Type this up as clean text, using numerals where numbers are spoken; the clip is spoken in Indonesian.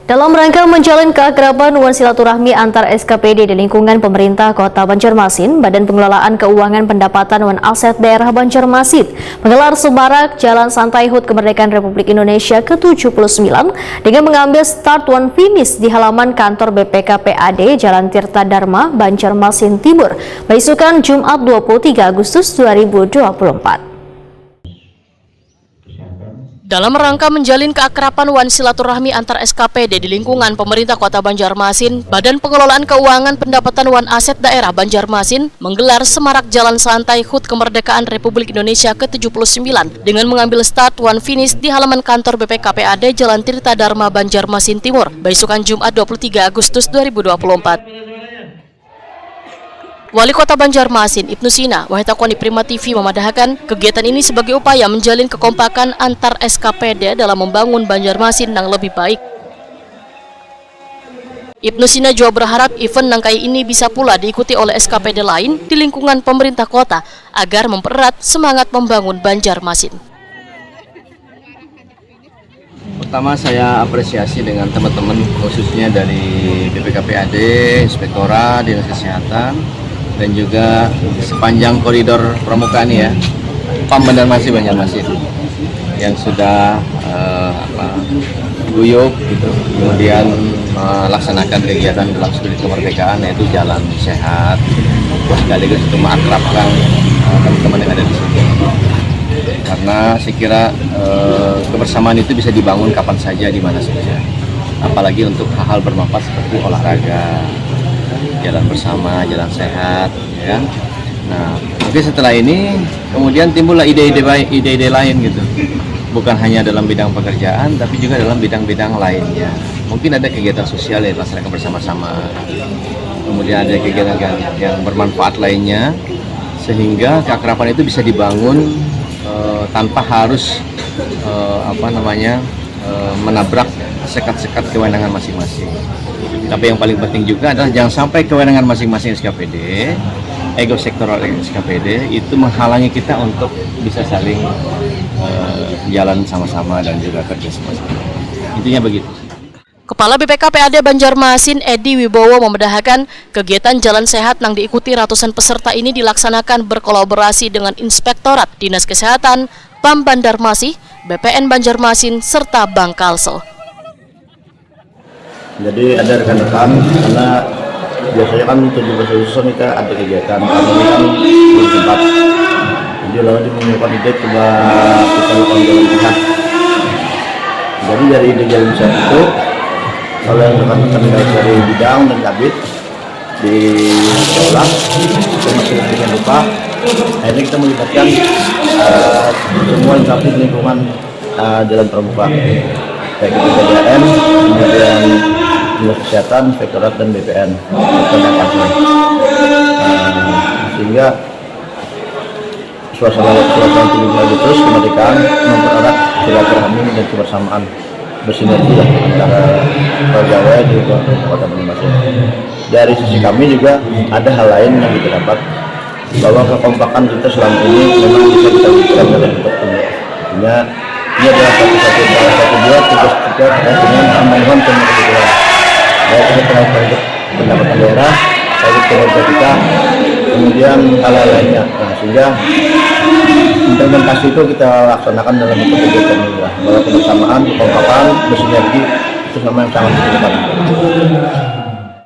Dalam rangka menjalin keakraban wan silaturahmi antar SKPD di lingkungan pemerintah Kota Banjarmasin, Badan Pengelolaan Keuangan Pendapatan wan Aset Daerah Banjarmasin menggelar semarak Jalan Santai HUT Kemerdekaan Republik Indonesia ke-79 dengan mengambil start one finish di halaman kantor BPKPAD Jalan Tirta Dharma, Banjarmasin Timur, beisukan Jumat 23 Agustus 2024. Dalam rangka menjalin keakraban wan silaturahmi antar SKPD di lingkungan pemerintah Kota Banjarmasin, Badan Pengelolaan Keuangan Pendapatan wan Aset Daerah Banjarmasin menggelar semarak Jalan Santai HUT Kemerdekaan Republik Indonesia ke-79 dengan mengambil start one finish di halaman kantor BPKPAD Jalan Tirta Dharma, Banjarmasin Timur, beisukan Jumat 23 Agustus 2024. Wali Kota Banjarmasin, Ibnu Sina, Wahitakoni Prima TV memadahkan kegiatan ini sebagai upaya menjalin kekompakan antar SKPD dalam membangun Banjarmasin yang lebih baik. Ibnu Sina juga berharap event nangkai ini bisa pula diikuti oleh SKPD lain di lingkungan pemerintah kota agar mempererat semangat membangun Banjarmasin. Pertama, saya apresiasi dengan teman-teman khususnya dari BPKPAD, Inspektorat, Dinas Kesehatan, dan juga sepanjang koridor pramukaan ya, PAM Banjarmasin yang sudah guyup gitu, kemudian melaksanakan kegiatan dalam spirit kemerdekaan, yaitu jalan sehat, sekaligus untuk mengakrabkan teman-teman yang ada di sini. Karena saya kira kebersamaan itu bisa dibangun kapan saja, di mana saja, apalagi untuk hal-hal bermanfaat seperti olahraga, jalan bersama, jalan sehat, ya kan? Nah, mungkin setelah ini kemudian timbullah ide-ide lain gitu. Bukan hanya dalam bidang pekerjaan, tapi juga dalam bidang-bidang lainnya. Mungkin ada kegiatan sosial yang dilaksanakan bersama-sama. Kemudian ada kegiatan yang bermanfaat lainnya, sehingga keakraban itu bisa dibangun tanpa harus menabrak sekat-sekat kewenangan masing-masing. Tapi yang paling penting juga adalah jangan sampai kewenangan masing-masing SKPD, ego sektoral SKPD itu menghalangi kita untuk bisa saling jalan sama-sama dan juga kerja sama-sama. Intinya begitu. Kepala BPKPAD Banjarmasin Edi Wibowo memedahkan kegiatan jalan sehat yang diikuti ratusan peserta ini dilaksanakan berkolaborasi dengan Inspektorat Dinas Kesehatan, PAM Banjarmasin, BPN Banjarmasin, serta Bank Kalsel. Jadi ada rekan-rekan, karena biasanya kan 17 Agustus kita ada kegiatan, karena ini kan belum sempat. Jadi lalu dimunculkan ide coba kita lakukan jalan sehat. Jadi dari ide jalan sehat itu, kalau yang rekan-rekan dari bidang dan kabit di sekolah, kita masih dengan lupa. Akhirnya kita melibatkan semua instansi lingkungan jalan pramuka, baik itu PDAM, kemudian Dinas Kesehatan, Inspektorat, dan BPN. Sehingga suasana itu lebih terus kemerdekaan mempererat silaturahmi dan kebersamaan bersinergi antara pegawai di Kota Banjarmasin. Dari sisi kami juga ada hal lain yang kita dapat, bahwa kekompakan kita selama ini memang bisa kita buktikan dalam bentuk ini. Artinya ini adalah salah satu tugas kita terkait dengan pembangunan kemerdekaan. Baik itu terkait pendapatan daerah, baik kinerja kita, kemudian hal-hal lainnya. Nah, sehingga implementasi itu kita laksanakan dalam bentuk kegiatan ini, bahwa kebersamaan, kekompakan, bersinergi itu sama yang sangat diperlukan.